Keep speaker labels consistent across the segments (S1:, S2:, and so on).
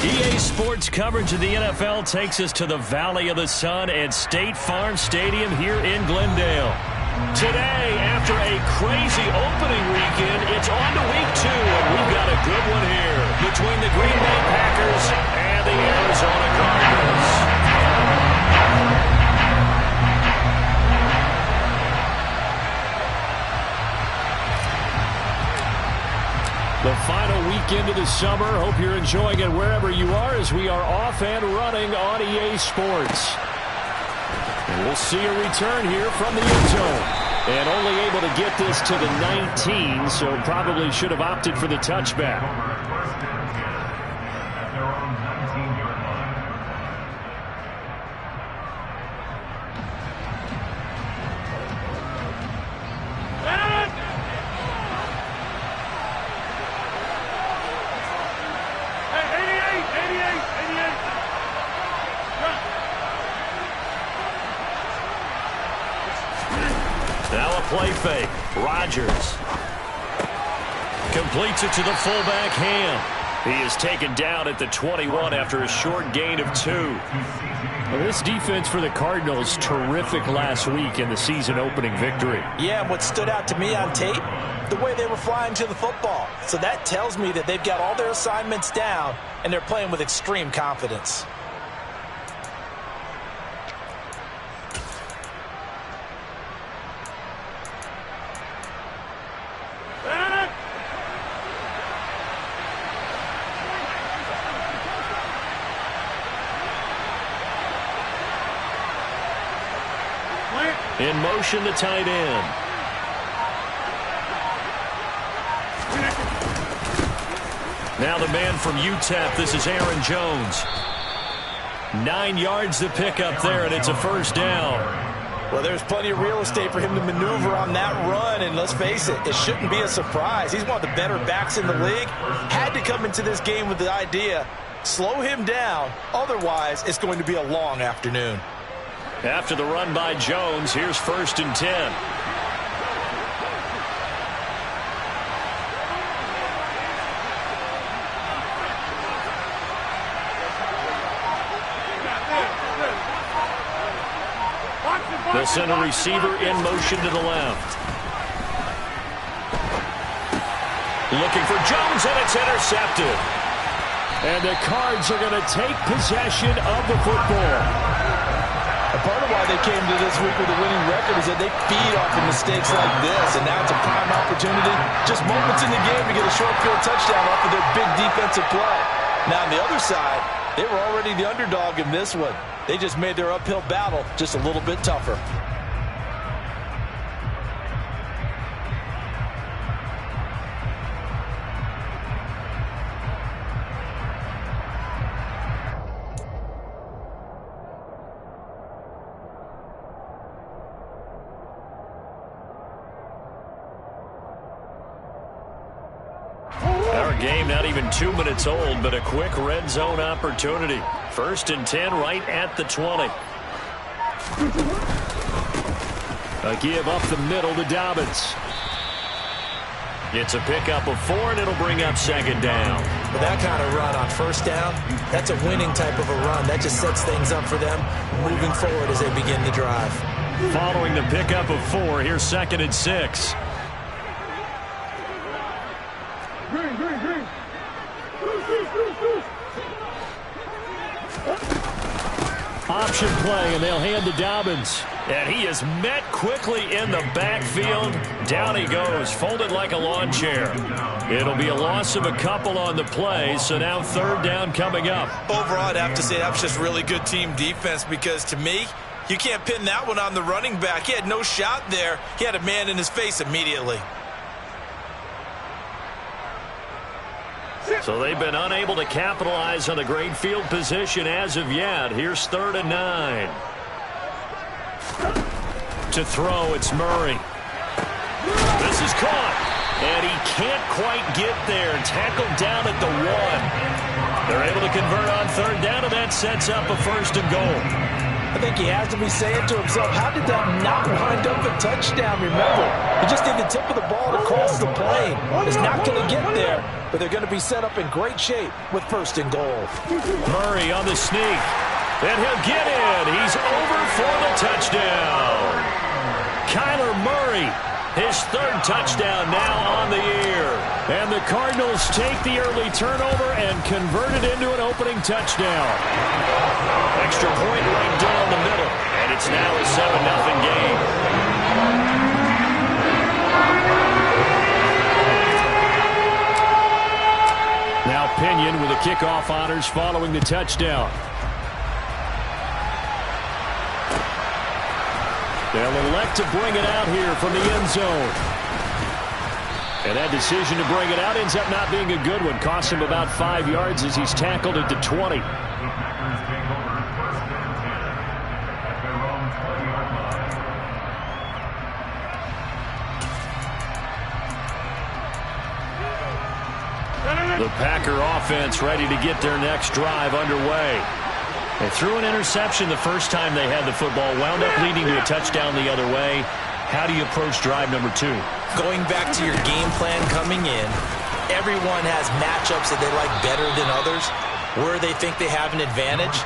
S1: EA Sports coverage of the NFL takes us to the Valley of the Sun at State Farm Stadium here in Glendale. Today, after a crazy opening weekend, it's on to week 2, and we've got a good one here between the Green Bay Packers and the Arizona Cardinals. The final weekend of the summer. Hope you're enjoying it wherever you are as we are off and running on EA Sports. And we'll see a return here from the end zone. And only able to get this to the 19, so probably should have opted for the touchback. Now a play fake. Rodgers completes it to the fullback Ham. He is taken down at the 21 after a short gain of 2. Well, this defense for the Cardinals, terrific last week in the season opening victory.
S2: Yeah, and what stood out to me on tape, the way they were flying to the football. So that tells me that they've got all their assignments down and they're playing with extreme confidence.
S1: In motion, the tight end. Now the man from UTEP, this is Aaron Jones. 9 yards to pick up there, and it's a first down.
S2: Well, there's plenty of real estate for him to maneuver on that run, and let's face it, it shouldn't be a surprise. He's one of the better backs in the league. Had to come into this game with the idea, slow him down, otherwise it's going to be a long afternoon.
S1: After the run by Jones, here's 1st and 10. They'll send a receiver in motion to the left. Looking for Jones, and it's intercepted. And the Cards are going to take possession of the football.
S2: And part of why they came to this week with a winning record is that they feed off of mistakes like this, and now it's a prime opportunity, just moments in the game to get a short field touchdown off of their big defensive play. Now on the other side, they were already the underdog in this one. They just made their uphill battle just a little bit tougher.
S1: Game not even 2 minutes old, but a quick red zone opportunity. 1st and 10 right at the 20. A give up the middle to Dobbins. It's a pickup of 4, and it'll bring up 2nd down.
S2: With that kind of run on 1st down, that's a winning type of a run. That just sets things up for them moving forward as they begin the drive.
S1: Following the pickup of 4, here's 2nd and 6. Option play, and they'll hand to Dobbins. And he is met quickly in the backfield. Down he goes, folded like a lawn chair. It'll be a loss of a couple on the play, so now 3rd down coming up.
S2: Overall, I'd have to say that was just really good team defense because, to me, you can't pin that one on the running back. He had no shot there. He had a man in his face immediately.
S1: So they've been unable to capitalize on the great field position as of yet. Here's 3rd and 9. To throw, it's Murray. This is caught. And he can't quite get there. Tackled down at the 1. They're able to convert on 3rd down, and that sets up a 1st and goal.
S2: I think he has to be saying to himself, how did that not wind up a touchdown? Remember, he just did the tip of the ball to cross the plane. It's not going to get there, but they're going to be set up in great shape with 1st and goal.
S1: Murray on the sneak. And he'll get in. He's over for the touchdown. Kyler Murray, his 3rd touchdown now on the year. And the Cardinals take the early turnover and convert it into an opening touchdown. Extra point right down the middle. And it's now a 7-0 game. Now Pinion with the kickoff honors following the touchdown. They'll elect to bring it out here from the end zone. And that decision to bring it out ends up not being a good one. Costs him about 5 yards as he's tackled at the 20. The Packer offense ready to get their next drive underway. They threw an interception the first time they had the football, wound up leading to a touchdown the other way. How do you approach drive number 2?
S2: Going back to your game plan coming in, everyone has matchups that they like better than others. Where they think they have an advantage,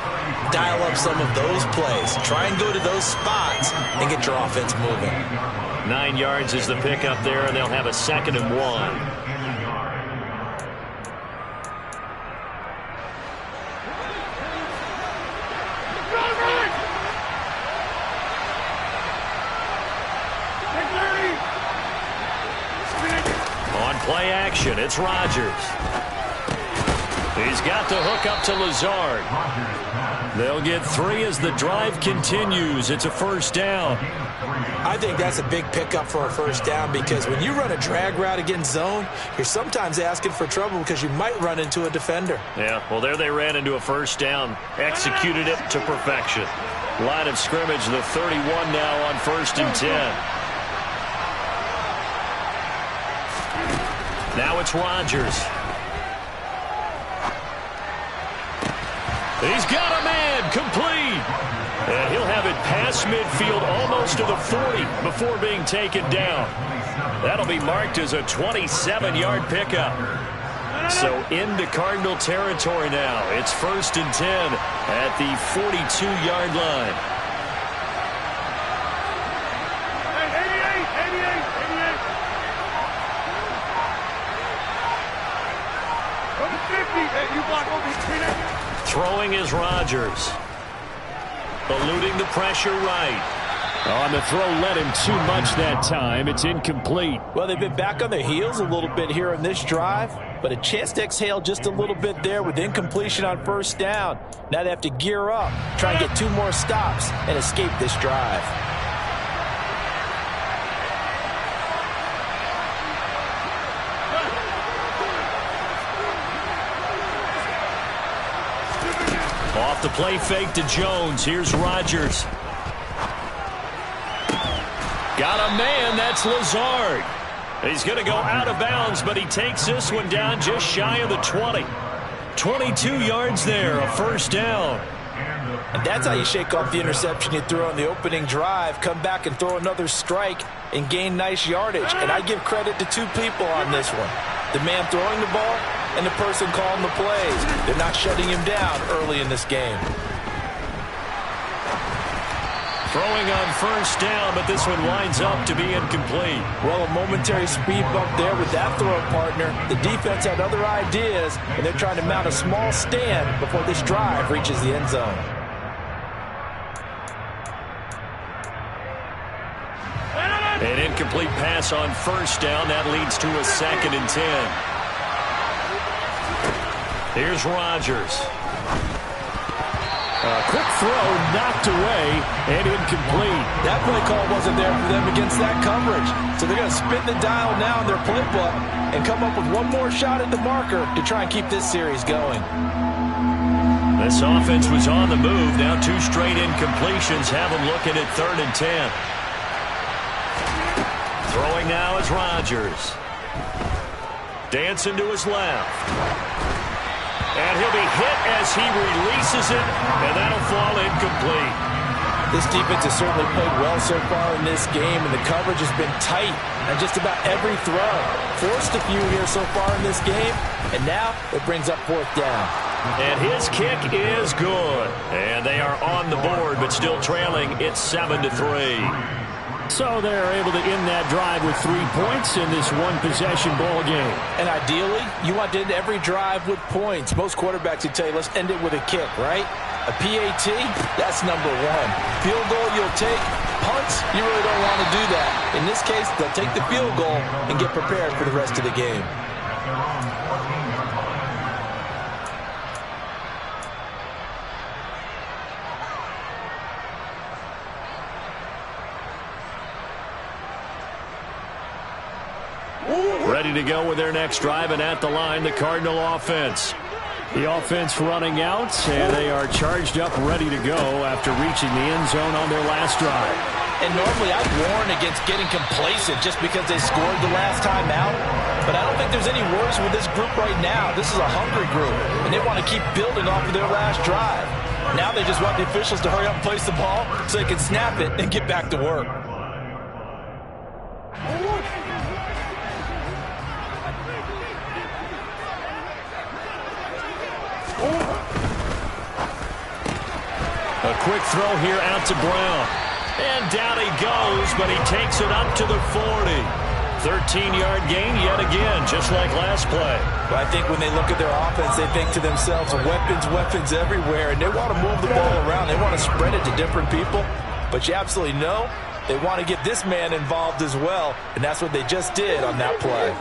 S2: dial up some of those plays. Try and go to those spots and get your offense moving.
S1: 9 yards is the pickup there, and they'll have a 2nd and 1. Play action. It's Rodgers. He's got the hook up to Lazard. They'll get 3 as the drive continues. It's a 1st down.
S2: I think that's a big pickup for a 1st down because when you run a drag route against zone, you're sometimes asking for trouble because you might run into a defender.
S1: Yeah, well, there they ran into a 1st down. Executed it to perfection. Line of scrimmage, the 31 now on 1st and 10. Now it's Rodgers. He's got a man, complete. And he'll have it past midfield almost to the 40 before being taken down. That'll be marked as a 27-yard pickup. So into Cardinal territory now. It's 1st and 10 at the 42-yard line. Throwing is Rodgers. Eluding the pressure right. On the throw, led him too much that time. It's incomplete.
S2: Well, they've been back on their heels a little bit here in this drive, but a chance to exhale just a little bit there with incompletion on 1st down. Now they have to gear up, try and get 2 more stops, and escape this drive.
S1: Off the play fake to Jones. Here's Rodgers. Got a man. That's Lazard. He's going to go out of bounds, but he takes this one down just shy of the 20. 22 yards there, a 1st down.
S2: And that's how you shake off the interception you threw on the opening drive. Come back and throw another strike and gain nice yardage. And I give credit to 2 people on this one. The man throwing the ball and the person calling the plays. They're not shutting him down early in this game.
S1: Throwing on 1st down, but this one winds up to be incomplete.
S2: Well, a momentary speed bump there with that throw partner. The defense had other ideas, and they're trying to mount a small stand before this drive reaches the end zone.
S1: An incomplete pass on 1st down. That leads to a 2nd and 10. Here's Rodgers. A quick throw knocked away and incomplete.
S2: That play call wasn't there for them against that coverage. So they're going to spin the dial now in their playbook and come up with 1 more shot at the marker to try and keep this series going.
S1: This offense was on the move. Now 2 straight incompletions have them looking at 3rd and 10. Throwing now is Rodgers. Dancing to his left. And he'll be hit as he releases it, and that'll fall incomplete.
S2: This defense has certainly played well so far in this game, and the coverage has been tight on just about every throw. Forced a few here so far in this game, and now it brings up 4th down.
S1: And his kick is good. And they are on the board, but still trailing. It's 7-3. So they're able to end that drive with 3 points in this one-possession ball game. And
S2: ideally, you want to end every drive with points. Most quarterbacks would tell you, let's end it with a kick, right? A PAT, that's number 1. Field goal, you'll take. Punts, you really don't want to do that. In this case, they'll take the field goal and get prepared for the rest of the game.
S1: Ready to go with their next drive, and at the line, the Cardinal offense. The offense running out, and they are charged up, ready to go after reaching the end zone on their last drive.
S2: And normally I'd warn against getting complacent just because they scored the last time out. But I don't think there's any worries with this group right now. This is a hungry group, and they want to keep building off of their last drive. Now they just want the officials to hurry up and place the ball so they can snap it and get back to work.
S1: A quick throw here out to Brown. And down he goes, but he takes it up to the 40. 13-yard gain yet again, just like last play.
S2: But I think when they look at their offense, they think to themselves, weapons everywhere, and they want to move the ball around. They want to spread it to different people. But you absolutely know they want to get this man involved as well, and that's what they just did on that play.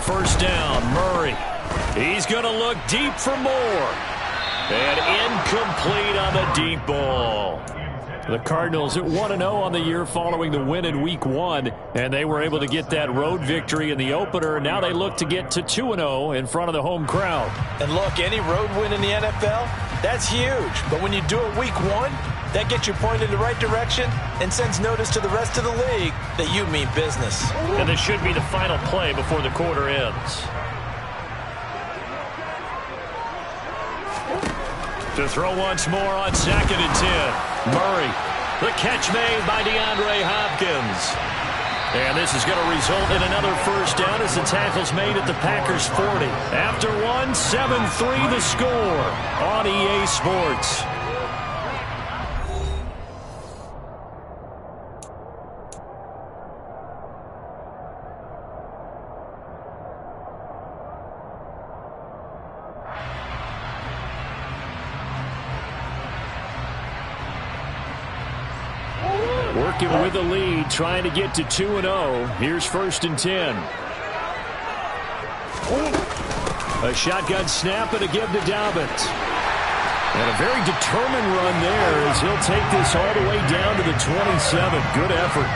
S1: First down, Murray. He's going to look deep for more. And incomplete on the deep ball. The Cardinals at 1-0 on the year following the win in Week 1. And they were able to get that road victory in the opener. Now they look to get to 2-0 in front of the home crowd.
S2: And look, any road win in the NFL, that's huge. But when you do it Week 1, that gets you pointed in the right direction and sends notice to the rest of the league that you mean business.
S1: And this should be the final play before the quarter ends. To throw once more on 2nd and 10. Murray. The catch made by DeAndre Hopkins. And this is going to result in another first down as the tackle's made at the Packers' 40. After one, 7-3 the score on EA Sports. Working with the lead, trying to get to 2-0. Here's 1st and 10. A shotgun snap and a give to Dobbins. And a very determined run there as he'll take this all the way down to the 27. Good effort.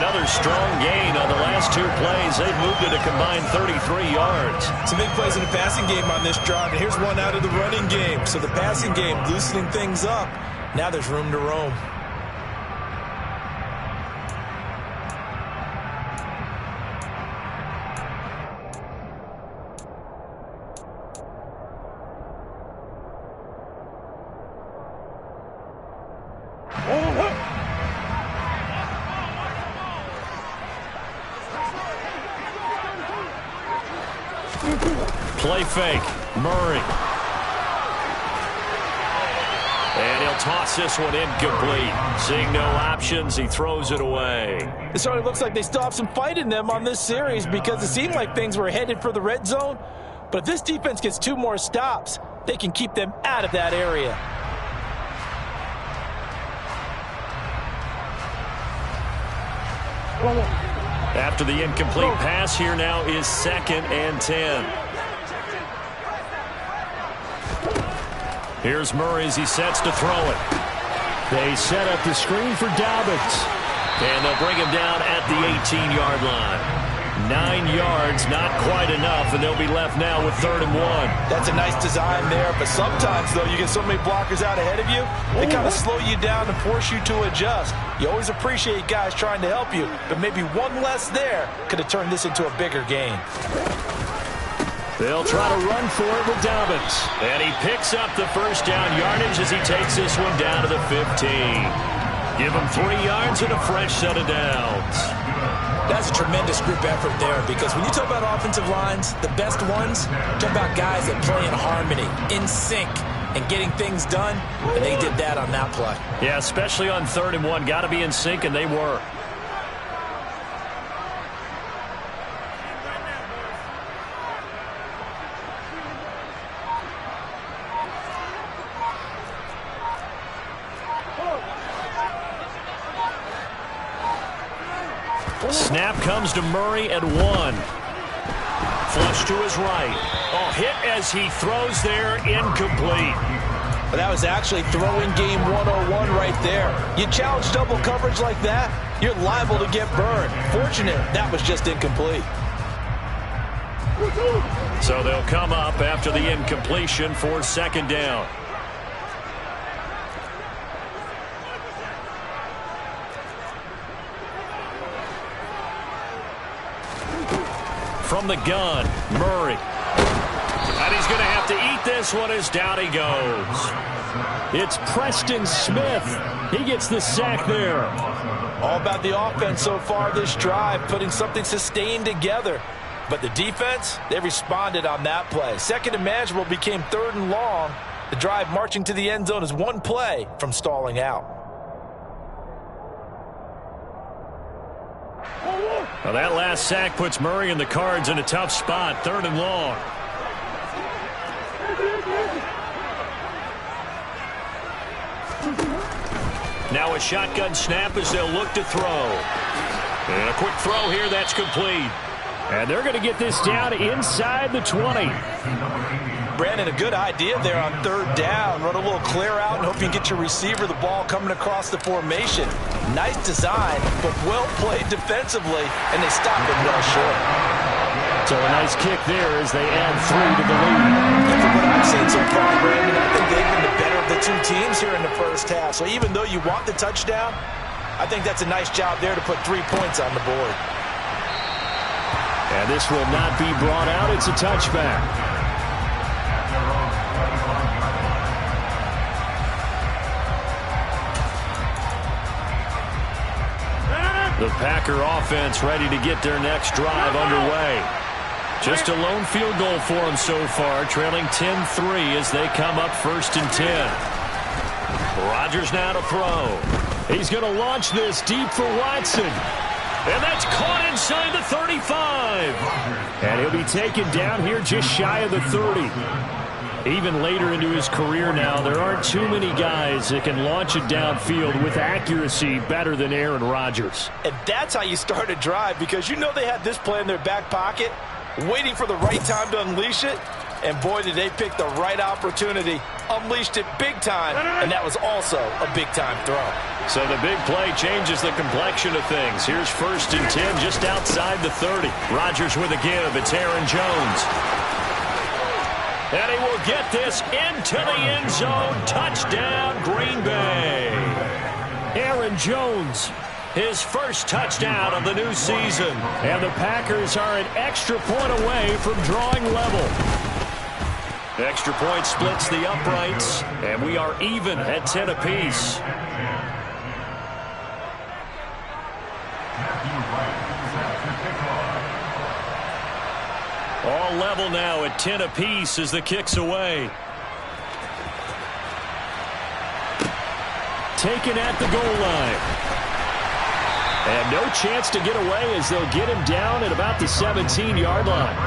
S1: Another strong gain on the last 2 plays. They've moved it a combined 33 yards.
S2: Some big plays in the passing game on this drive, and here's one out of the running game. So the passing game loosening things up. Now there's room to roam.
S1: Play fake. Murray. And he'll toss this one incomplete. Seeing no options, he throws it away.
S2: It certainly looks like they still have some fight in them on this series because it seemed like things were headed for the red zone. But if this defense gets 2 more stops, they can keep them out of that area.
S1: After the incomplete pass, here now is 2nd and 10. Here's Murray as he sets to throw it. They set up the screen for Dobbins. And they'll bring him down at the 18-yard line. 9 yards, not quite enough, and they'll be left now with 3rd and 1.
S2: That's a nice design there, but sometimes, though, you get so many blockers out ahead of you, they kind of slow you down and force you to adjust. You always appreciate guys trying to help you, but maybe one less there could have turned this into a bigger gain.
S1: They'll try to run for it with Dobbins. And he picks up the first down yardage as he takes this one down to the 15. Give him 3 yards and a fresh set of downs.
S2: That's a tremendous group effort there, because when you talk about offensive lines, the best ones, talk about guys that play in harmony, in sync, and getting things done, and they did that on that play.
S1: Yeah, especially on 3rd and 1. Got to be in sync, and they were. Snap comes to Murray at 1. Flush to his right. Oh, hit as he throws there, incomplete.
S2: But that was actually throwing game 101 right there. You challenge double coverage like that, you're liable to get burned. Fortunate, that was just incomplete.
S1: So they'll come up after the incompletion for 2nd down. From the gun, Murray. And he's going to have to eat this one as down he goes. It's Preston Smith. He gets the sack there.
S2: All about the offense so far this drive, putting something sustained together. But the defense, they responded on that play. 2nd and manageable became 3rd and long. The drive marching to the end zone is 1 play from stalling out.
S1: Well, that last sack puts Murray and the Cards in a tough spot. 3rd and long. Now a shotgun snap as they'll look to throw. And a quick throw here, that's complete. And they're going to get this down inside the 20.
S2: Brandon, a good idea there on 3rd down. Run a little clear out and hope you get your receiver the ball coming across the formation. Nice design, but well played defensively, and they stopped it well short.
S1: So a nice kick there as they add 3 to the lead.
S2: And from what I've seen so far, Brandon, I think they've been the better of the 2 teams here in the first half. So even though you want the touchdown, I think that's a nice job there to put 3 points on the board.
S1: And this will not be brought out. It's a touchback. The Packer offense ready to get their next drive underway. Just a lone field goal for them so far, trailing 10-3 as they come up 1st and 10. Rodgers now to throw. He's going to launch this deep for Watson. And that's caught inside the 35. And he'll be taken down here just shy of the 30. Even later into his career now, there aren't too many guys that can launch it downfield with accuracy better than Aaron Rodgers.
S2: And that's how you start a drive, because you know they had this play in their back pocket, waiting for the right time to unleash it. And boy, did they pick the right opportunity. Unleashed it big time, and that was also a big-time throw.
S1: So the big play changes the complexion of things. Here's 1st and 10 just outside the 30. Rodgers with a give. It's Aaron Jones. And he will get this into the end zone. Touchdown, Green Bay. Aaron Jones, his first touchdown of the new season. And the Packers are an extra point away from drawing level. Extra point splits the uprights, and we are even at 10 apiece. All level now at 10 apiece as the kick's away. Taken at the goal line. And no chance to get away as they'll get him down at about the 17-yard line.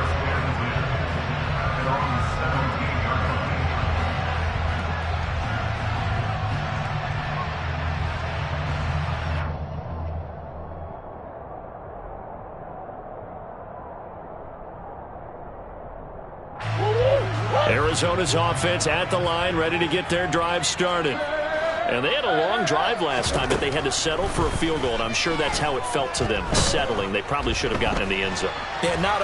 S1: Arizona's offense at the line, ready to get their drive started. And they had a long drive last time, but they had to settle for a field goal, and I'm sure that's how it felt to them, settling. They probably should have gotten in the end zone.
S2: Yeah, not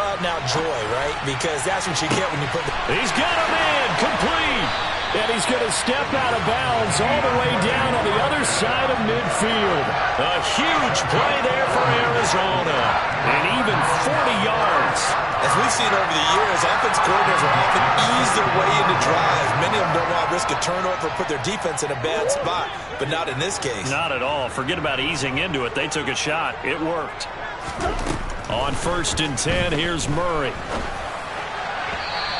S2: joy, right? Because that's what you get when you put the...
S1: He's got a man, complete. And he's going to step out of bounds all the way down on the other side of midfield. A huge play there for Arizona. And even 40 yards.
S2: As we've seen over the years, offense coordinators will often ease their way into drives. Many of them don't want to risk a turnover or put their defense in a bad spot, but not in this case.
S1: Not at all. Forget about easing into it. They took a shot. It worked. On 1st and 10, here's Murray.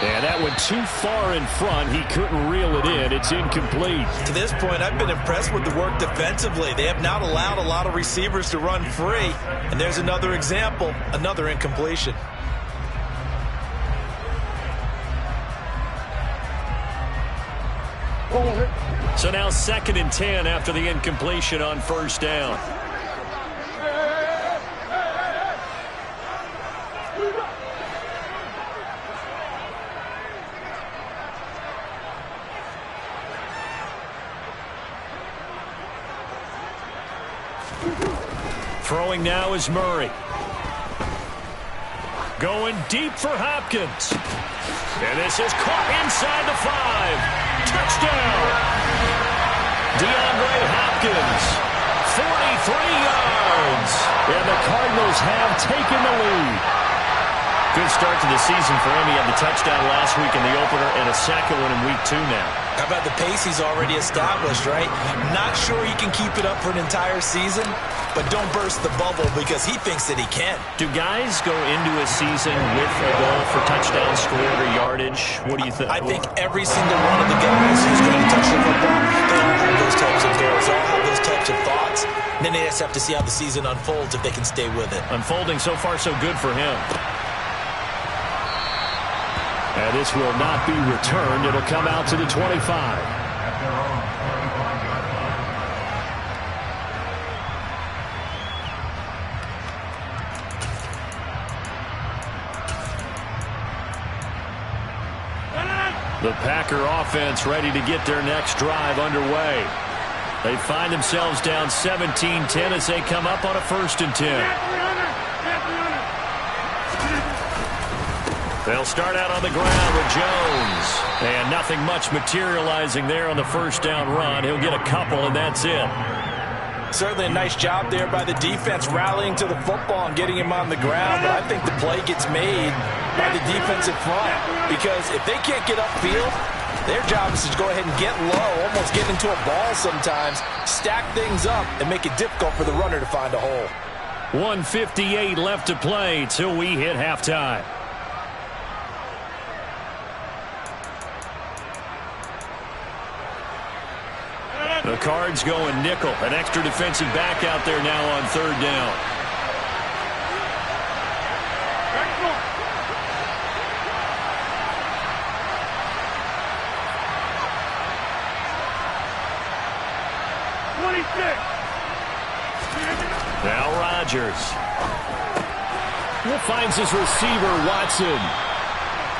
S1: And that went too far in front. He couldn't reel it in. It's incomplete.
S2: To this point, I've been impressed with the work defensively. They have not allowed a lot of receivers to run free. And there's another example, another incompletion.
S1: So now 2nd and 10 after the incompletion on 1st down. Throwing now is Murray. Going deep for Hopkins. And this is caught inside the 5. Touchdown. DeAndre Hopkins. 43 yards. And the Cardinals have taken the lead. Good start to the season for him. He had the touchdown last week in the opener and a second one in week 2 now.
S2: How about the pace he's already established, right? Not sure he can keep it up for an entire season, but don't burst the bubble because he thinks that he can.
S1: Do guys go into a season with a goal for touchdown scored or yardage? What do you think?
S2: I think every single one of the guys who's going to touch the football, they all have those types of goals, they all have those types of thoughts. And then they just have to see how the season unfolds if they can stay with it.
S1: Unfolding so far so good for him. And this will not be returned. It'll come out to the 25. The Packer offense ready to get their next drive underway. They find themselves down 17-10 as they come up on a 1st and 10. They'll start out on the ground with Jones. And nothing much materializing there on the 1st down run. He'll get a couple, and that's it.
S2: Certainly a nice job there by the defense rallying to the football and getting him on the ground. But I think the play gets made by the defensive front. Because if they can't get upfield, their job is to go ahead and get low, almost get into a ball sometimes, stack things up, and make it difficult for the runner to find a hole.
S1: 1:58 left to play till we hit halftime. The Cards going nickel. An extra defensive back out there now on 3rd down. Now Rodgers. He finds his receiver, Watson.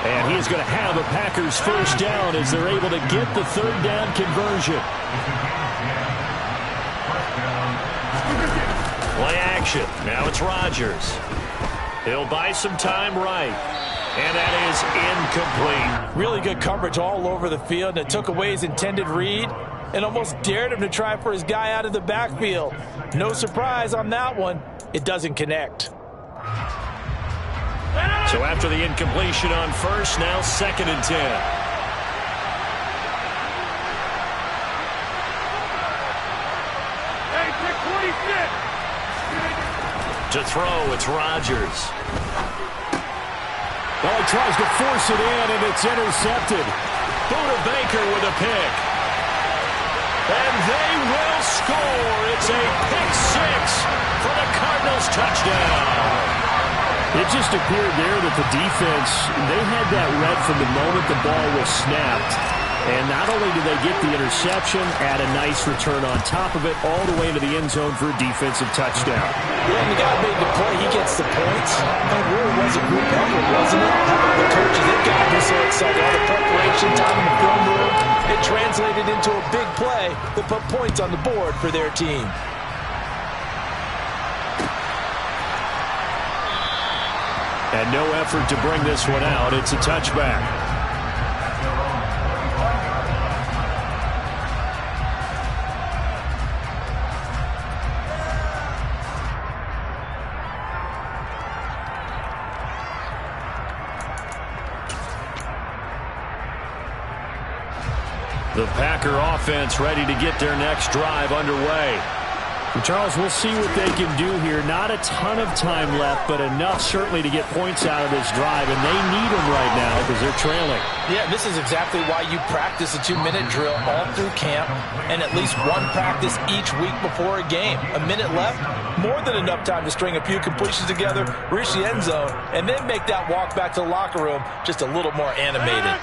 S1: And he is going to have a Packers 1st down as they're able to get the 3rd down conversion. Play action. Now it's Rodgers. He'll buy some time right. And that is incomplete.
S2: Really good coverage all over the field, and it took away his intended read and almost dared him to try for his guy out of the backfield. No surprise on that one. It doesn't connect.
S1: So after the incompletion on 1st, now 2nd and 10. To throw, it's Rodgers. Well, he tries to force it in, and it's intercepted. Buda Baker with a pick. And they will score. It's a pick 6 for the Cardinals touchdown. It just appeared there that the defense, they had that read from the moment the ball was snapped. And not only did they get the interception, add a nice return on top of it, all the way to the end zone for a defensive touchdown.
S2: Yeah, and the guy made the play. He gets the points. It really was a group effort, wasn't it? How about the coaches? It got me so excited. All the preparation time in the film room, it translated into a big play that put points on the board for their team.
S1: And no effort to bring this one out. It's a touchback. The Packer offense ready to get their next drive underway.
S3: And Charles, we'll see what they can do here. Not a ton of time left, but enough certainly to get points out of this drive, and they need them right now because they're trailing.
S2: Yeah, this is exactly why you practice a 2-minute drill all through camp and at least one practice each week before a game. A minute left, more than enough time to string a few completions together, reach the end zone, and then make that walk back to the locker room just a little more animated.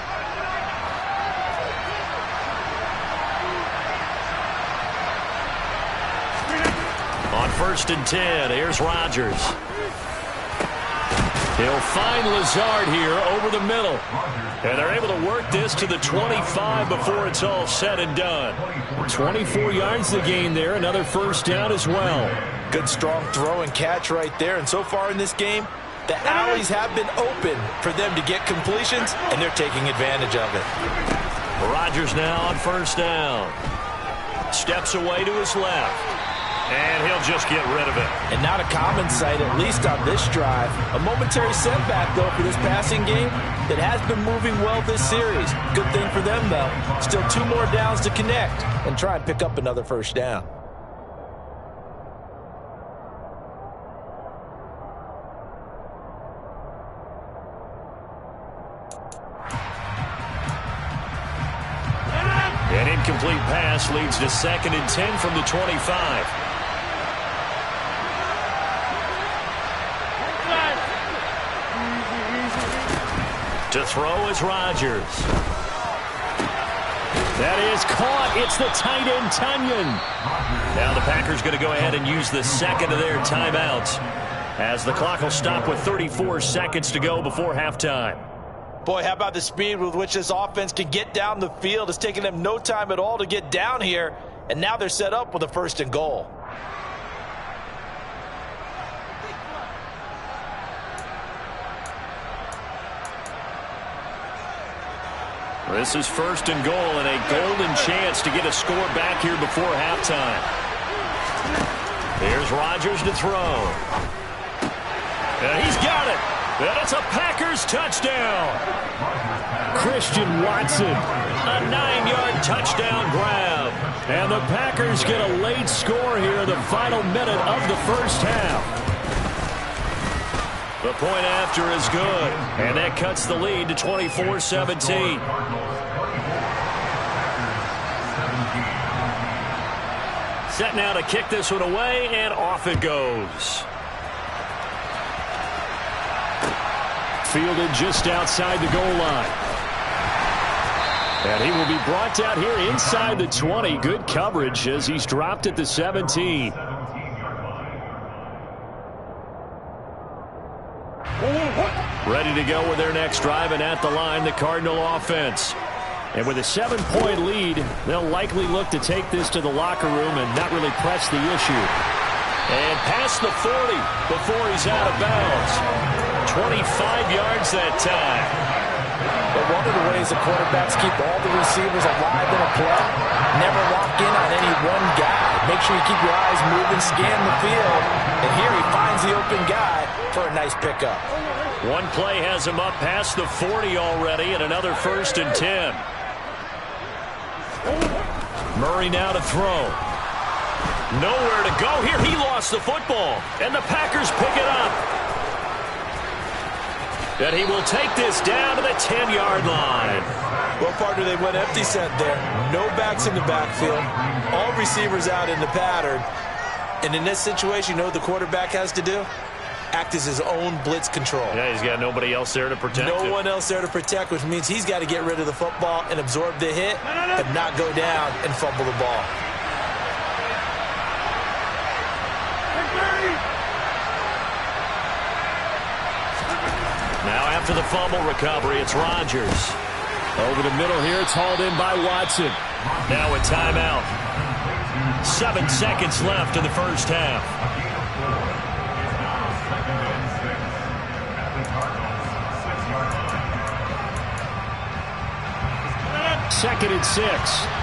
S1: On 1st and 10, here's Rodgers. He'll find Lazard here over the middle. And they're able to work this to the 25 before it's all said and done.
S3: 24 yards to gain there. Another first down as well.
S2: Good strong throw and catch right there. And so far in this game, the alleys have been open for them to get completions, and they're taking advantage of it.
S1: Rodgers now on 1st down. Steps away to his left. And he'll just get rid of it.
S2: And not a common sight, at least on this drive. A momentary setback, though, for this passing game that has been moving well this series. Good thing for them, though. Still 2 more downs to connect and try and pick up another first down.
S1: An incomplete pass leads to 2nd and 10 from the 25. To throw is Rodgers. That is caught. It's the tight end, Tunyon. Now the Packers going to go ahead and use the second of their timeouts as the clock will stop with 34 seconds to go before halftime.
S2: Boy, how about the speed with which this offense can get down the field? It's taken them no time at all to get down here, and now they're set up with a 1st and goal.
S1: This is 1st and goal and a golden chance to get a score back here before halftime. Here's Rodgers to throw. And he's got it. And it's a Packers touchdown.
S3: Christian Watson.
S1: A 9-yard touchdown grab.
S3: And the Packers get a late score here in the final minute of the first half.
S1: The point after is good, and that cuts the lead to 24-17. Set now to kick this one away, and off it goes.
S3: Fielded just outside the goal line. And he will be brought down here inside the 20. Good coverage as he's dropped at the 17.
S1: Ready to go with their next drive, and at the line, the Cardinal offense.
S3: And with a 7-point lead, they'll likely look to take this to the locker room and not really press the issue.
S1: And past the 40 before he's out of bounds. 25 yards that time.
S2: But one of the ways the quarterbacks keep all the receivers alive in a play, never lock in on any one guy. Make sure you keep your eyes moving, scan the field. And here he finds the open guy for a nice pickup.
S1: One play has him up past the 40 already, and another 1st and 10. Murray now to throw. Nowhere to go here. He lost the football, and the Packers pick it up. And he will take this down to the 10-yard line.
S2: Well, partner, they went empty set there. No backs in the backfield. All receivers out in the pattern. And in this situation, you know what the quarterback has to do? Act as his own blitz control.
S1: Yeah, he's got nobody else there to protect him.
S2: No one else there to protect, which means he's got to get rid of the football and absorb the hit and not go down and fumble the ball.
S1: Now after the fumble recovery, it's Rodgers.
S3: Over the middle here, it's hauled in by Watson.
S1: Now a timeout. 7 seconds left in the first half.
S3: Second and 6.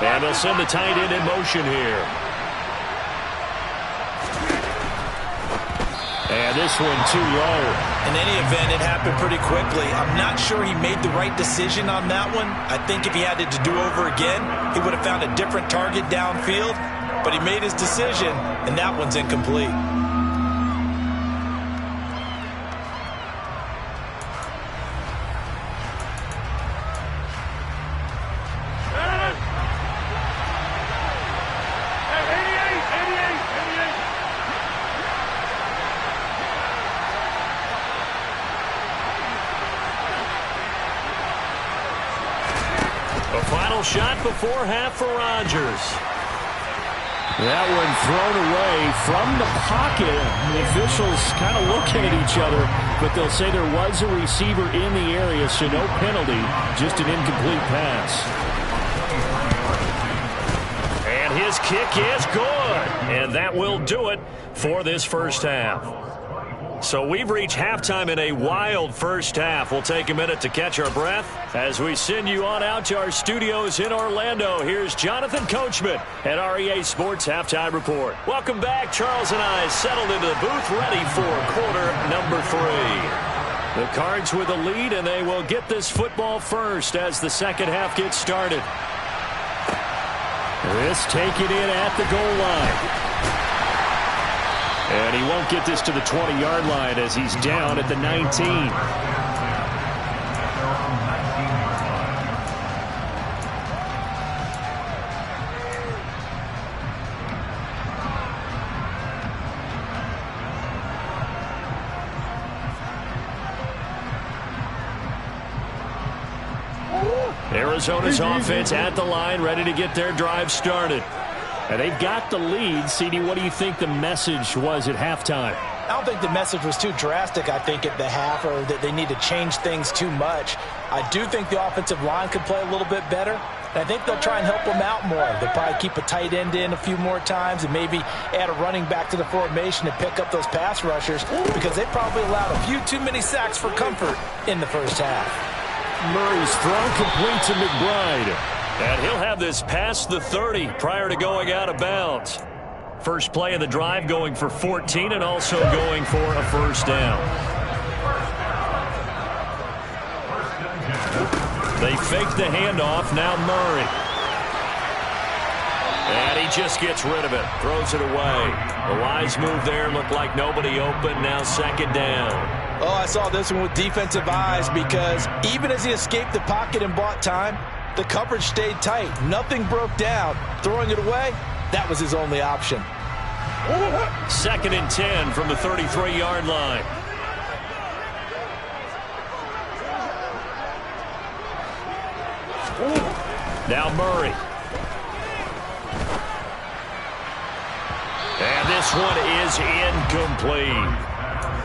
S1: And They'll send the tight end in motion here. And this one too low.
S2: In any event, it happened pretty quickly. I'm not sure he made the right decision on that one. I think if he had it to do over again, he would have found a different target downfield. But he made his decision, and that one's incomplete.
S1: A final shot before half for Rodgers.
S3: That one thrown away from the pocket. The officials kind of looking at each other, but they'll say there was a receiver in the area, so no penalty, just an incomplete pass.
S1: And his kick is good. And that will do it for this first half. So we've reached halftime in a wild first half. We'll take a minute to catch our breath as we send you on out to our studios in Orlando. Here's Jonathan Coachman at REA Sports Halftime Report. Welcome back. Charles and I settled into the booth, ready for quarter number 3. The Cards with a lead, and they will get this football first as the second half gets started.
S3: This taken in at the goal line. And he won't get this to the 20-yard line as he's down at the 19.
S1: Arizona's offense at the line, ready to get their drive started. And they've got the lead. CD, what do you think the message was at halftime?
S2: I don't think the message was too drastic, I think, at the half, or that they need to change things too much. I do think the offensive line could play a little bit better, and I think they'll try and help them out more. They'll probably keep a tight end in a few more times and maybe add a running back to the formation to pick up those pass rushers, because they probably allowed a few too many sacks for comfort in the first half.
S3: Murray's throw complete to McBride.
S1: And he'll have this past the 30 prior to going out of bounds. First play of the drive going for 14 and also going for a first down. They fake the handoff. Now Murray. And he just gets rid of it. Throws it away. The wise move there. Looked like nobody open. Now second down.
S2: Oh, I saw this one with defensive eyes, because even as he escaped the pocket and bought time, the coverage stayed tight. Nothing broke down. Throwing it away, that was his only option.
S1: Second and 10 from the 33-yard line. Now Murray. And this one is incomplete.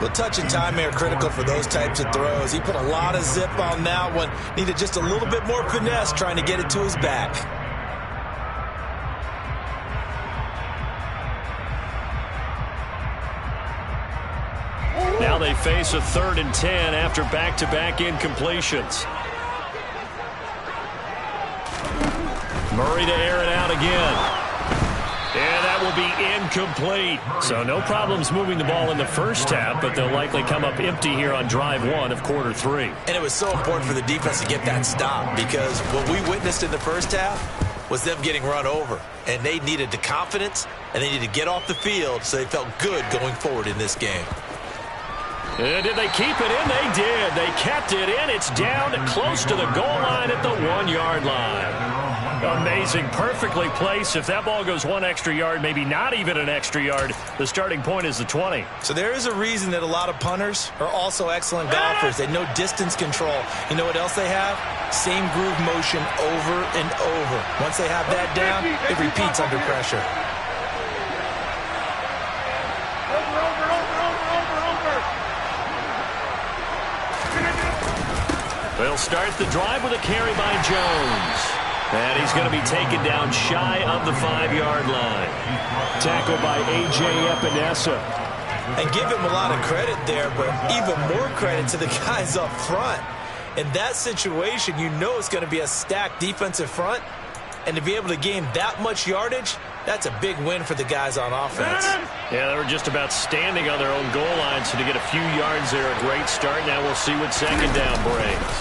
S2: Well, touch and time are critical for those types of throws. He put a lot of zip on that one. Needed just a little bit more finesse trying to get it to his back.
S1: Now they face a 3rd and 10 after back-to-back incompletions. Murray to air it out again. And that will be incomplete. So no problems moving the ball in the first half, but they'll likely come up empty here on drive 1 of quarter 3.
S2: And it was so important for the defense to get that stop, because what we witnessed in the first half was them getting run over. And they needed the confidence, and they needed to get off the field so they felt good going forward in this game.
S1: And did they keep it in? They did. They kept it in. It's down close to the goal line at the 1-yard line. Amazing. Perfectly placed. If that ball goes 1 extra yard, maybe not even an extra yard, the starting point is the 20.
S2: So there is a reason that a lot of punters are also excellent golfers. They know distance control. You know what else they have? Same groove motion over and over. Once they have that down, it repeats under pressure.
S1: They'll start the drive with a carry by Jones. And he's going to be taken down shy of the 5-yard line.
S3: Tackled by A.J. Epinesa.
S2: And give him a lot of credit there, but even more credit to the guys up front. In that situation, you know it's going to be a stacked defensive front. And to be able to gain that much yardage, that's a big win for the guys on offense.
S1: Yeah, they were just about standing on their own goal line, so to get a few yards there, a great start. Now we'll see what second down brings.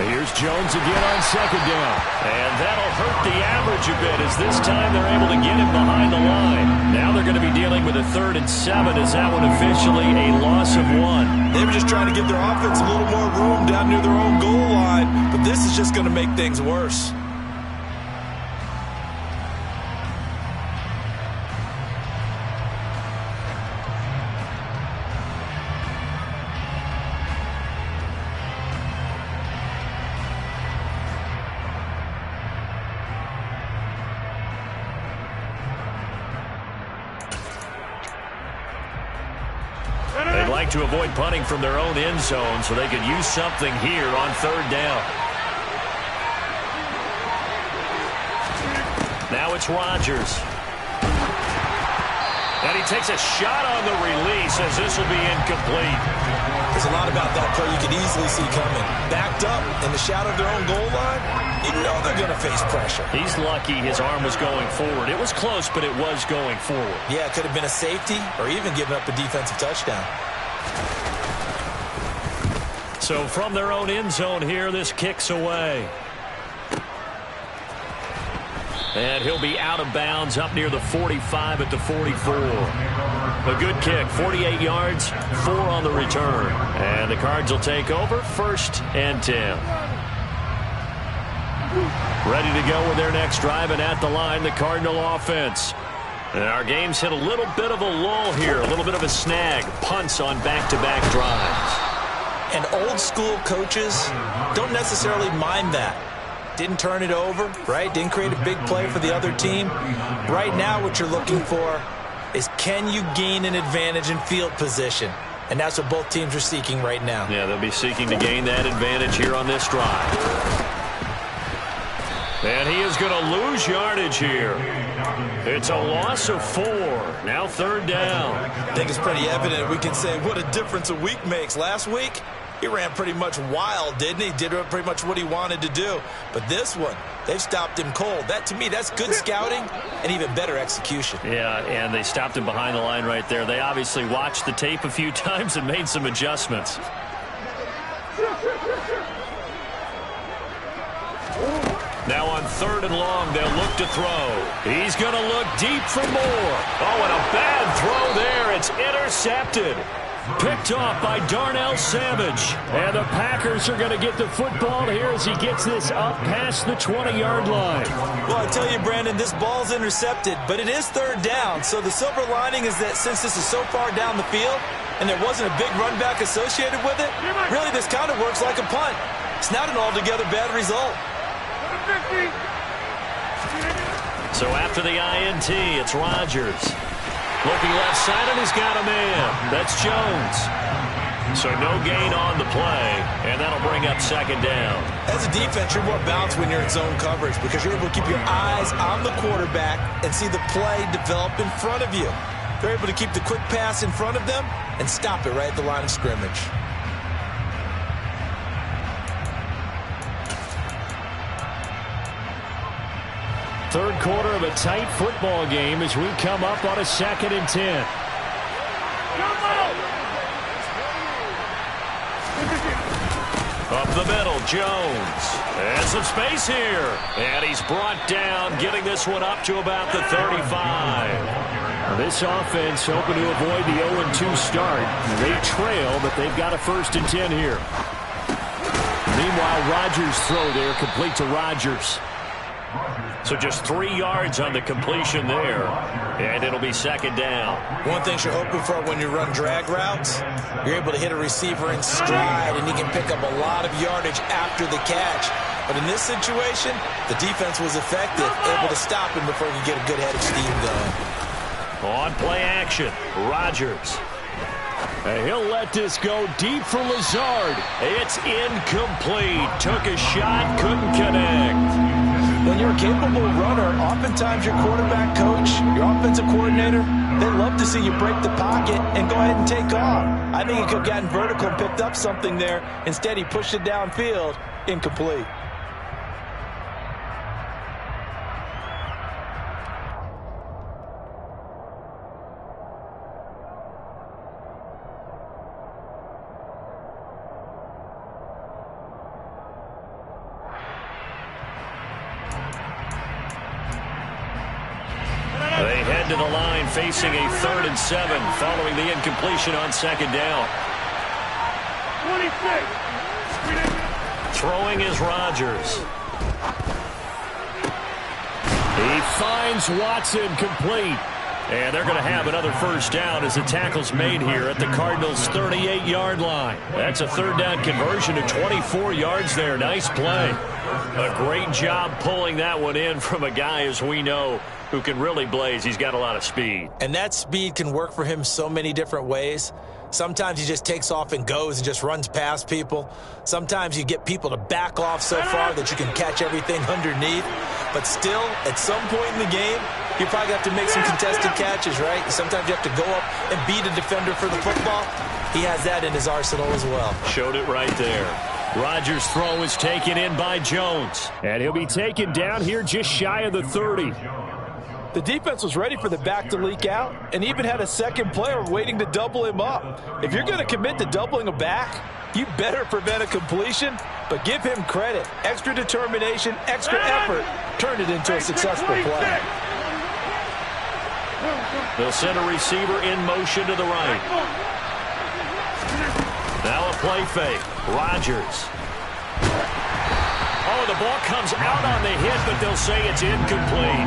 S3: Here's Jones again on second down.
S1: And that'll hurt the average a bit, as this time they're able to get him behind the line. Now they're going to be dealing with a 3rd and 7. Is that one officially a loss of 1?
S2: They were just trying to give their offense a little more room down near their own goal line, but this is just going to make things worse.
S1: They'd like to avoid punting from their own end zone so they could use something here on 3rd down. Now it's Rodgers. And he takes a shot on the release as this will be incomplete.
S2: There's a lot about that play you could easily see coming. Backed up in the shadow of their own goal line, you know they're going to face pressure.
S1: He's lucky his arm was going forward. It was close, but it was going forward.
S2: Yeah, it could have been a safety or even given up a defensive touchdown.
S1: So from their own end zone here, this kicks away. And he'll be out of bounds up near the 45 at the 44. A good kick, 48 yards, 4 on the return. And the Cards will take over, 1st and 10. Ready to go with their next drive, and at the line, the Cardinal offense. And our game's hit a little bit of a lull here, a little bit of a snag. Punts on back-to-back drives.
S2: And old-school coaches don't necessarily mind that. Didn't turn it over, right? Didn't create a big play for the other team. Right now, what you're looking for is, can you gain an advantage in field position? And that's what both teams are seeking right now.
S1: Yeah, they'll be seeking to gain that advantage here on this drive. And he is going to lose yardage here. It's a loss of 4. Now 3rd down.
S2: I think it's pretty evident. We can say what a difference a week makes. Last week, he ran pretty much wild, didn't he? Did pretty much what he wanted to do. But this one, they've stopped him cold. That, to me, that's good scouting and even better execution.
S1: Yeah, and they stopped him behind the line right there. They obviously watched the tape a few times and made some adjustments. Now on 3rd and long, they'll look to throw. He's going to look deep for more. Oh, and a bad throw there. It's intercepted. Picked off by Darnell Savage. And the Packers are going to get the football here as he gets this up past the 20-yard line.
S2: Well, I tell you, Brandon, this ball's intercepted, but it is 3rd down. So the silver lining is that since this is so far down the field and there wasn't a big run back associated with it, really this kind of works like a punt. It's not an altogether bad result.
S1: So after the INT, it's Rodgers. Looking left side, and he's got a man. That's Jones. So no gain on the play, and that'll bring up 2nd down.
S2: As a defense, you're more balanced when you're in zone coverage because you're able to keep your eyes on the quarterback and see the play develop in front of you. They're able to keep the quick pass in front of them and stop it right at the line of scrimmage.
S3: Third quarter of a tight football game as we come up on a 2nd and 10.
S1: Up the middle, Jones. And some space here. And he's brought down, getting this one up to about the 35.
S3: This offense hoping to avoid the 0-2 start. They trail, but they've got a 1st and 10 here. Meanwhile, Rodgers' throw there, complete to Rodgers.
S1: So just 3 yards on the completion there. And it'll be 2nd down.
S2: One thing you're hoping for when you run drag routes, you're able to hit a receiver in stride, and he can pick up a lot of yardage after the catch. But in this situation, the defense was effective, able to stop him before he could get a good head of steam going.
S1: On play action, Rodgers.
S3: And he'll let this go deep for Lazard.
S1: It's incomplete. Took a shot, couldn't connect.
S2: When you're a capable runner, oftentimes your quarterback coach, your offensive coordinator, they love to see you break the pocket and go ahead and take off. I think he could have gotten vertical and picked up something there. Instead, he pushed it downfield, incomplete.
S1: to the line, facing a 3rd and 7 following the incompletion on 2nd down.
S4: 26.
S1: Throwing is Rodgers. He finds Watson complete. And they're going to have another 1st down as the tackle's made here at the Cardinals' 38-yard line. That's a 3rd down conversion to 24 yards there. Nice play. A great job pulling that one in from a guy, as we know, who can really blaze. He's got a lot of speed.
S2: And that speed can work for him so many different ways. Sometimes he just takes off and goes and just runs past people. Sometimes you get people to back off so far that you can catch everything underneath. But still, at some point in the game, you probably have to make some contested catches, right? Sometimes you have to go up and beat a defender for the football. He has that in his arsenal as well.
S1: Showed it right there. Rodgers' throw is taken in by Jones.
S3: And he'll be taken down here just shy of the 30.
S2: The defense was ready for the back to leak out and even had a second player waiting to double him up. If you're going to commit to doubling a back, you better prevent a completion, but give him credit. Extra determination, extra effort, turn it into a successful play.
S1: They'll send a receiver in motion to the right. Now a play fake. Rodgers. Oh, the ball comes out on the hit, but they'll say it's incomplete.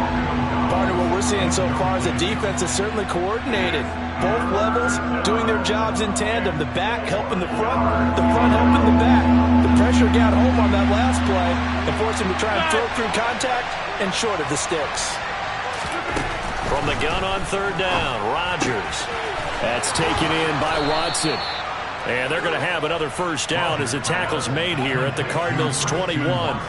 S2: Partner, what we're seeing so far is the defense is certainly coordinated. Both levels doing their jobs in tandem. The back helping the front helping the back. The pressure got home on that last play and forced him to try and throw through contact and short of the sticks.
S1: From the gun on 3rd down, Rodgers.
S3: That's taken in by Watson.
S1: And they're going to have another 1st down as the tackle's made here at the Cardinals' 21.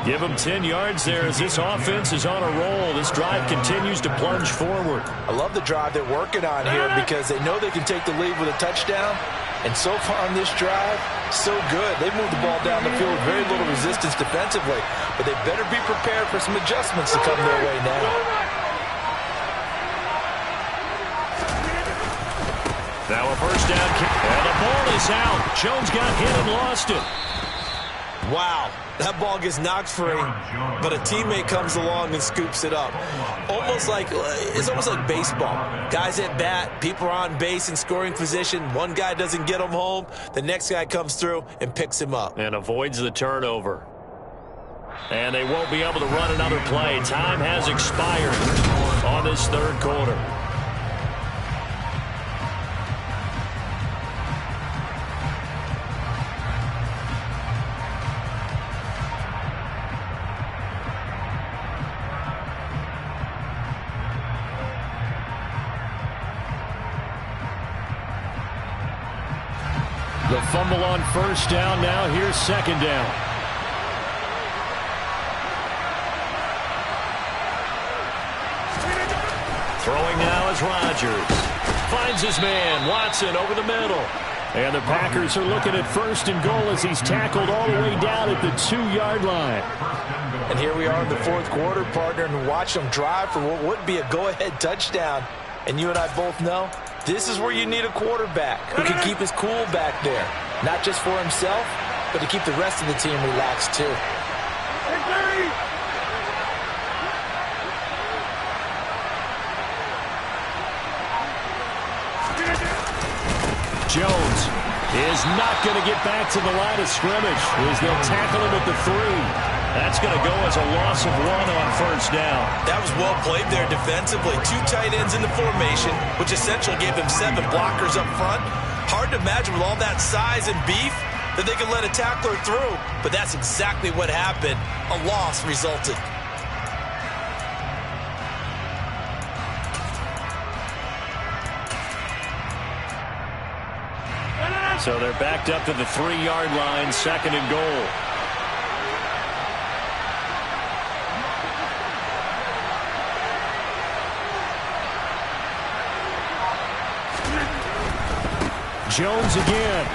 S1: Give them 10 yards there as this offense is on a roll. This drive continues to plunge forward.
S2: I love the drive they're working on here because they know they can take the lead with a touchdown. And so far on this drive, so good. They moved the ball down the field with very little resistance defensively. But they better be prepared for some adjustments to come their way now.
S1: Now a 1st down kick. And the ball is out. Jones got hit and lost it.
S2: Wow, that ball gets knocked free, but a teammate comes along and scoops it up. It's almost like baseball. Guys at bat, people are on base in scoring position. One guy doesn't get him home. The next guy comes through and picks him up.
S1: And avoids the turnover. And they won't be able to run another play. Time has expired on this 3rd quarter. The fumble on 1st down. Now here's 2nd down. Throwing now is Rodgers. Finds his man, Watson, over the middle.
S3: And the Packers are looking at 1st and goal as he's tackled all the way down at the 2-yard line.
S2: And here we are in the 4th quarter, partner, and watch them drive for what would be a go-ahead touchdown. And you and I both know this is where you need a quarterback who can keep his cool back there. Not just for himself, but to keep the rest of the team relaxed too.
S3: Jones is not going to get back to the line of scrimmage as they'll tackle him at the 3.
S1: That's going to go as a loss of 1 on 1st down.
S2: That was well played there defensively. 2 tight ends in the formation, which essentially gave them 7 blockers up front. Hard to imagine with all that size and beef that they could let a tackler through. But that's exactly what happened. A loss resulted.
S1: So they're backed up to the 3-yard line, 2nd and goal.
S3: Jones again.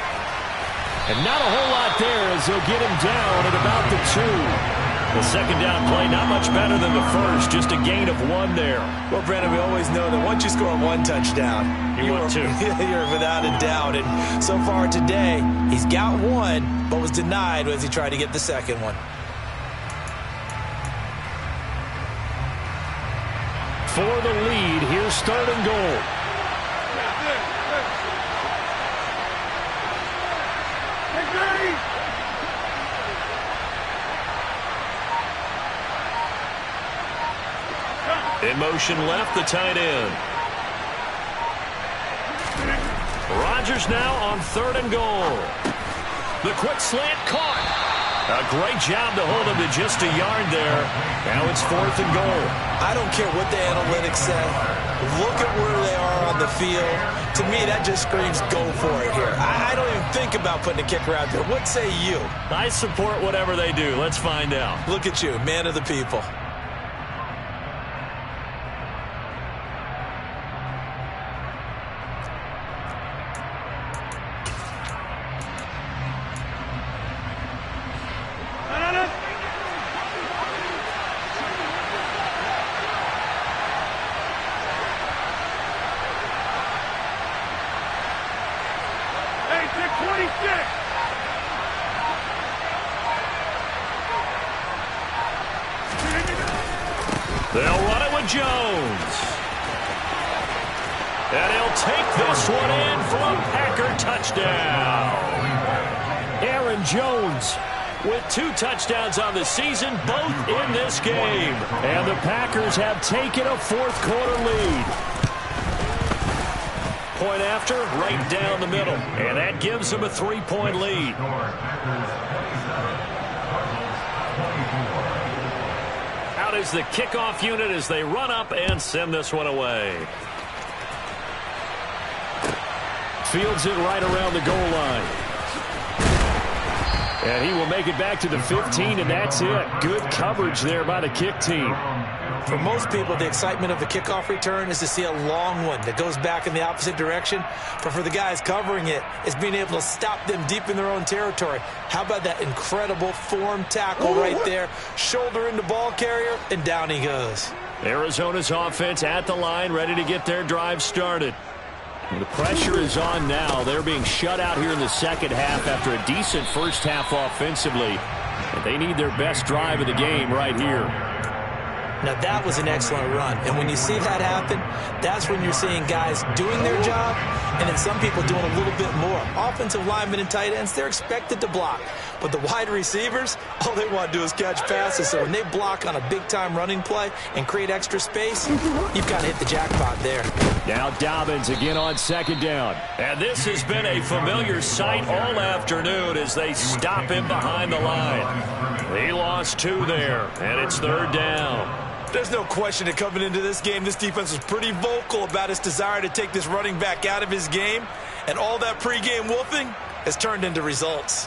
S3: And not a whole lot there as they'll get him down at about the 2.
S1: The 2nd down play not much better than the 1st, just a gain of 1 there.
S2: Well, Brandon, we always know that once you score 1 touchdown,
S1: you want 2.
S2: You're without a doubt. And so far today, he's got 1, but was denied as he tried to get the 2nd one.
S3: For the lead, here's third and goal.
S1: In motion left, the tight end. Rodgers now on third and goal. The quick slant caught. A great job to hold him to just a yard there. Now it's fourth and goal.
S2: I don't care what the analytics say. Look at where they are on the field. To me, that just screams go for it here. I don't even think about putting a kicker out there. What say you?
S1: I support whatever they do. Let's find out.
S2: Look at you, man of the people.
S1: They'll run it with Jones. And he'll take this one in for a Packer touchdown.
S3: Aaron Jones
S1: with 2 touchdowns on the season, both in this game.
S3: And the Packers have taken a fourth-quarter lead.
S1: Point after, right down the middle. And that gives them a 3-point lead. Out is the kickoff unit as they run up and send this one away.
S3: Fields it right around the goal line. And he will make it back to the 15, and that's it. Good coverage there by the kick team.
S2: For most people, the excitement of a kickoff return is to see a long one that goes back in the opposite direction. But for the guys covering it, it's being able to stop them deep in their own territory. How about that incredible form tackle right there? Shoulder into ball carrier, and down he goes.
S1: Arizona's offense at the line, ready to get their drive started.
S3: The pressure is on now. They're being shut out here in the second half after a decent first half offensively. And they need their best drive of the game right here.
S2: Now, that was an excellent run. And when you see that happen, that's when you're seeing guys doing their job and then some people doing a little bit more. Offensive linemen and tight ends, they're expected to block. But the wide receivers, all they want to do is catch passes. So when they block on a big-time running play and create extra space, you've got to hit the jackpot there.
S3: Now Dobbins again on second down.
S1: And this has been a familiar sight all afternoon as they stop him behind the line. He lost 2 there, and it's third down.
S2: There's no question that coming into this game, this defense was pretty vocal about its desire to take this running back out of his game. And all that pregame wolfing has turned into results.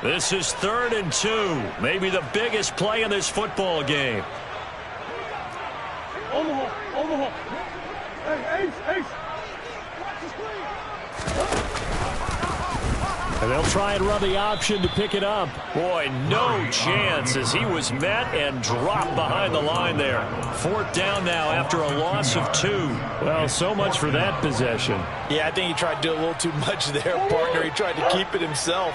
S1: This is 3rd and 2. Maybe the biggest play in this football game.
S4: Omaha. Hey, Ace. Watch the screen.
S3: And they'll try and run the option to pick it up.
S1: Boy, no chance as he was met and dropped behind the line there. 4th down now after a loss of 2.
S3: Well, so much for that possession.
S2: Yeah, I think he tried to do a little too much there, partner. He tried to keep it himself.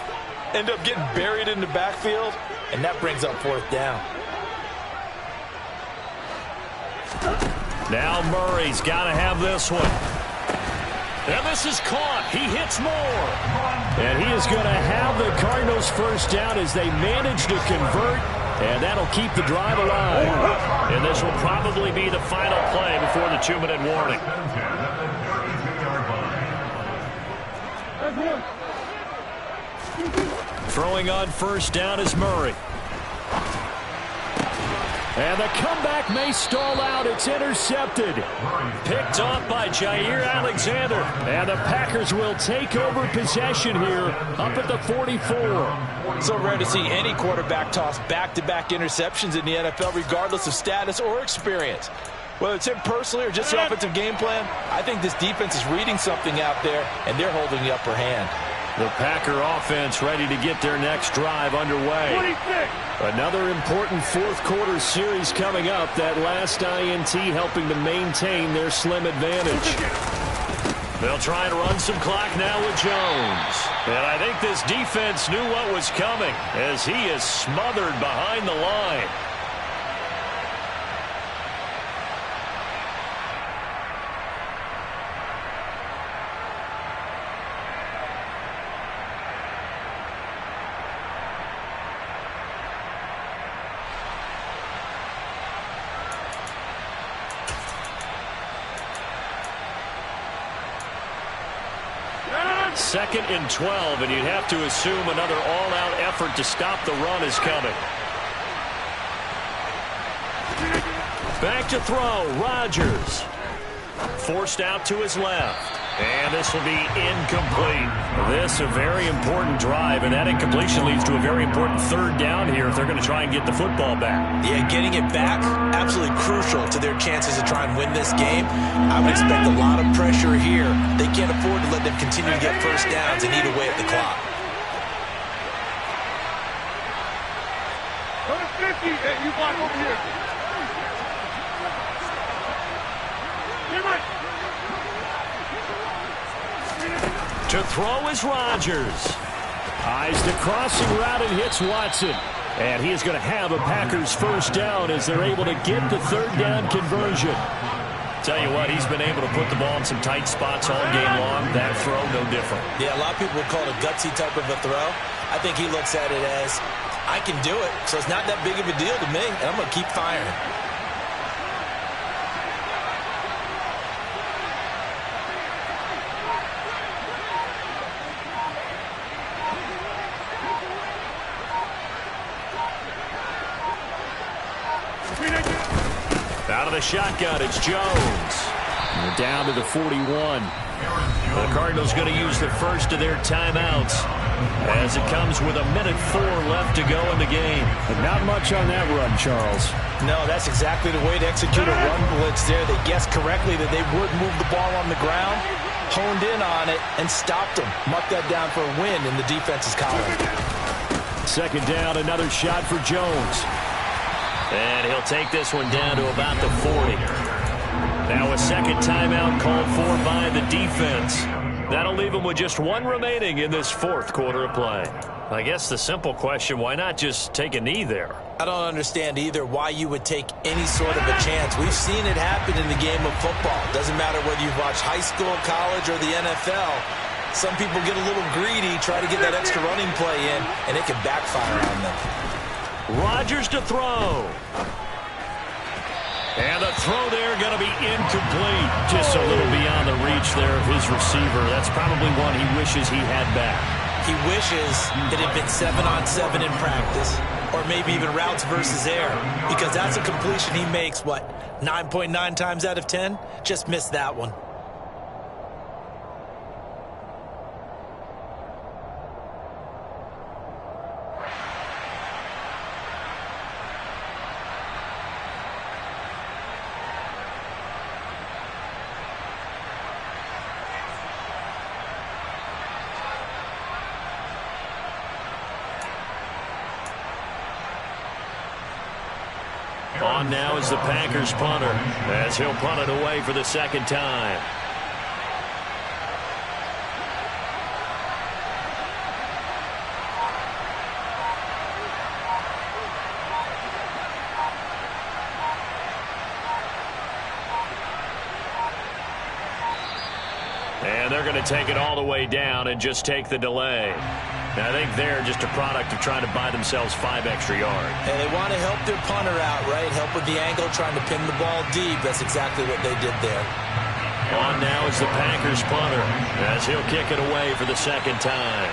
S2: End up getting buried in the backfield, and that brings up 4th down.
S1: Now Murray's got to have this one. And this is caught. He hits more.
S3: And he is going to have the Cardinals first down as they manage to convert, and that'll keep the drive alive.
S1: And this will probably be the final play before the 2-minute warning. Throwing on first down is Murray.
S3: And the comeback may stall out. It's intercepted.
S1: Picked off by Jair Alexander.
S3: And the Packers will take over possession here up at the 44.
S2: So rare to see any quarterback toss back-to-back interceptions in the NFL, regardless of status or experience. Whether it's him personally or just the offensive game plan, I think this defense is reading something out there, and they're holding the upper hand.
S1: The Packer offense ready to get their next drive underway.
S4: 26.
S3: Another important fourth-quarter series coming up. That last INT helping to maintain their slim advantage.
S1: They'll try and run some clock now with Jones. And I think this defense knew what was coming as he is smothered behind the line. 2nd and 12, and you'd have to assume another all-out effort to stop the run is coming. Back to throw, Rodgers. Forced out to his left. And this will be incomplete. This a very important drive, and that incompletion leads to a very important 3rd down here if they're going to try and get the football back.
S2: Yeah, getting it back, absolutely crucial to their chances to try and win this game. I would expect a lot of pressure here. They can't afford to let them continue to get first downs and eat away at the clock.
S4: Go to 50, and you block over here.
S1: To throw is Rodgers.
S3: Eyes the crossing route and hits Watson. And he is going to have a Packers first down as they're able to get the 3rd down conversion.
S1: Tell you what, he's been able to put the ball in some tight spots all game long. That throw, no different.
S2: Yeah, a lot of people would call it a gutsy type of a throw. I think he looks at it as, I can do it, so it's not that big of a deal to me, and I'm going to keep firing.
S1: Out of the shotgun, it's Jones.
S3: We're down to the 41.
S1: The Cardinals going to use the first of their timeouts as it comes with 1:04 left to go in the game.
S3: But not much on that run, Charles.
S2: No, that's exactly the way to execute a run blitz there. They guessed correctly that they would move the ball on the ground, honed in on it, and stopped them. Marked that down for a win in the defense's column.
S3: 2nd down, another shot for Jones.
S1: And he'll take this one down to about the 40. Now a 2nd timeout called for by the defense. That'll leave him with just 1 remaining in this 4th quarter of play. I guess the simple question, why not just take a knee there?
S2: I don't understand either why you would take any sort of a chance. We've seen it happen in the game of football. Doesn't matter whether you've watched high school, college, or the NFL. Some people get a little greedy, try to get that extra running play in, and it can backfire on them.
S1: Rodgers to throw. And the throw there going to be incomplete. Just a little beyond the reach there of his receiver. That's probably one he wishes he had back.
S2: He wishes it had been 7-on-7 in practice, or maybe even routes versus air, because that's a completion he makes, 9.9 times out of 10? Just missed that one.
S1: On now is the Packers punter as he'll punt it away for the 2nd time. And they're going to take it all the way down and just take the delay. I think they're just a product of trying to buy themselves 5 extra yards.
S2: And they want to help their punter out, right? Help with the angle, trying to pin the ball deep. That's exactly what they did there.
S1: On now is the Packers punter as he'll kick it away for the 2nd time.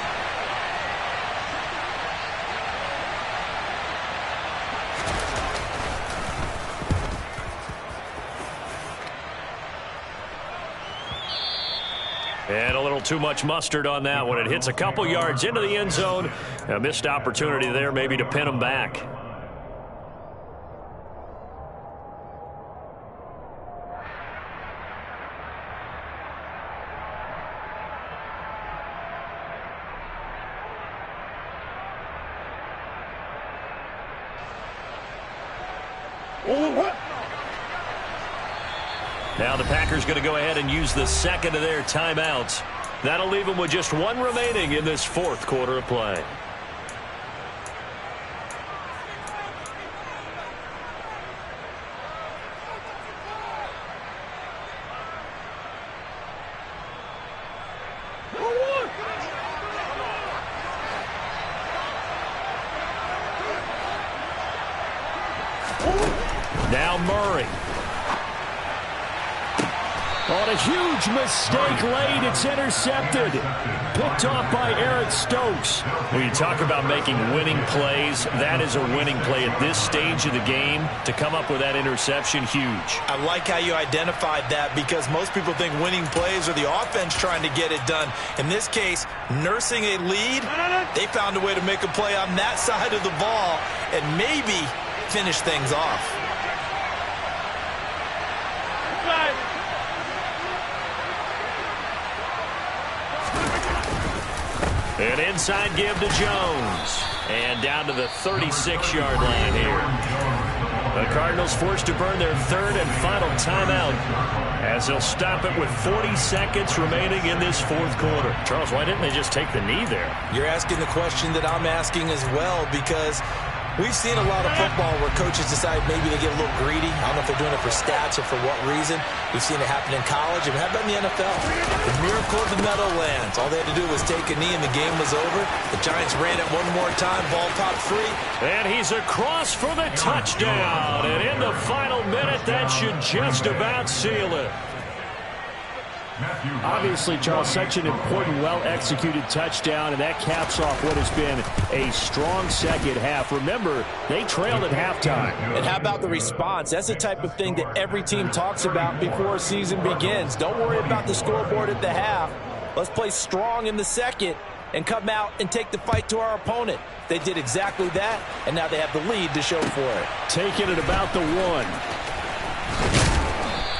S1: And a little too much mustard on that one. It hits a couple yards into the end zone. A missed opportunity there maybe to pin them back. Now the Packers going to go ahead and use the 2nd of their timeouts. That'll leave them with just 1 remaining in this 4th quarter of play. Now Murray.
S3: On a huge mistake late, it's intercepted. Picked off by Eric Stokes.
S1: When you talk about making winning plays, that is a winning play at this stage of the game. To come up with that interception, huge.
S2: I like how you identified that because most people think winning plays are the offense trying to get it done. In this case, nursing a lead, they found a way to make a play on that side of the ball and maybe finish things off.
S1: An inside give to Jones. And down to the 36-yard line here. The Cardinals forced to burn their third and final timeout as they'll stop it with 40 seconds remaining in this fourth quarter.
S3: Charles, why didn't they just take the knee there?
S2: You're asking the question that I'm asking as well because we've seen a lot of football where coaches decide maybe they get a little greedy. I don't know if they're doing it for stats or for what reason. We've seen it happen in college, and we have done in the NFL. The miracle of the Meadowlands. All they had to do was take a knee, and the game was over. The Giants ran it one more time. Ball popped free.
S1: And he's across for the touchdown. And in the final minute, that should just about seal it.
S3: Obviously, Charles, such an important, well-executed touchdown, and that caps off what has been a strong second half. Remember, they trailed at halftime.
S2: And how about the response? That's the type of thing that every team talks about before a season begins. Don't worry about the scoreboard at the half. Let's play strong in the second and come out and take the fight to our opponent. They did exactly that, and now they have the lead to show for it.
S3: Taking it about the 1.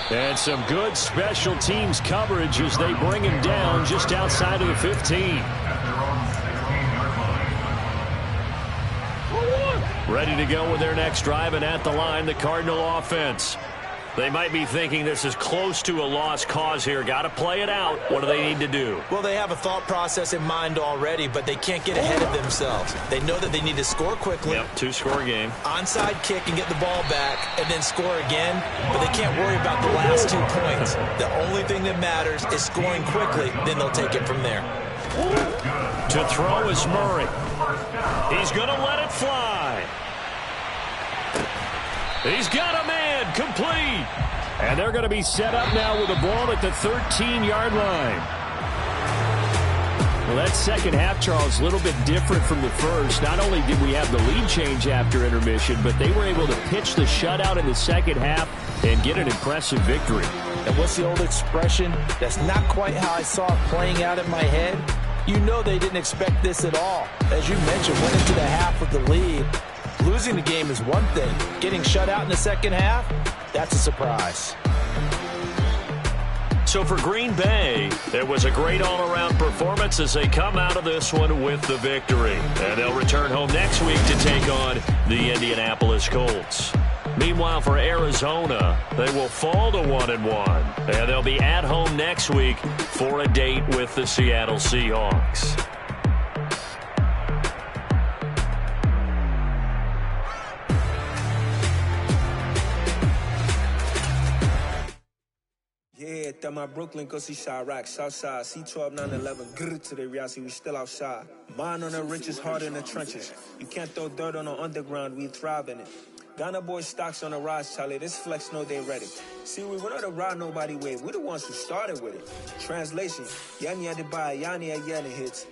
S3: And some good special teams coverage as they bring him down just outside of the 15. Ready to go with their next drive, and at the line, the Cardinal offense. They might be thinking this is close to a lost cause here. Got to play it out. What do they need to do?
S2: Well, they have a thought process in mind already, but they can't get ahead of themselves. They know that they need to score quickly.
S1: Yep, 2-score game.
S2: Onside kick and get the ball back and then score again, but they can't worry about the last 2 points. The only thing that matters is scoring quickly, then they'll take it from there.
S1: To throw is Murray. He's going to let it fly. He's got a man, complete.
S3: And they're going to be set up now with the ball at the 13-yard line. Well, that second half, Charles, a little bit different from the first. Not only did we have the lead change after intermission, but they were able to pitch the shutout in the second half and get an impressive victory.
S2: And what's the old expression? That's not quite how I saw it playing out in my head. You know they didn't expect this at all. As you mentioned, went into the half with the lead. Losing the game is one thing. Getting shut out in the second half, that's a surprise.
S1: So for Green Bay, it was a great all-around performance as they come out of this one with the victory. And they'll return home next week to take on the Indianapolis Colts. Meanwhile, for Arizona, they will fall to 1-1. And they'll be at home next week for a date with the Seattle Seahawks.
S5: Yeah, that my Brooklyn, go see Chirac, Southside, C12, 911, grrr to the reality, we still outside. Mine on the riches, hard in the trenches. You can't throw dirt on the underground, we thrive in it. Ghana boys stocks on the rise, Charlie, this flex know they ready. See, we were not a ride nobody wave, we the ones who started with it. Translation, Yanni had to buy, Yanni had Yanni hits.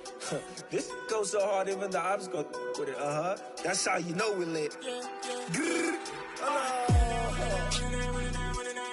S5: This goes so hard, even the ops go with it, that's how you know we lit. Grrr,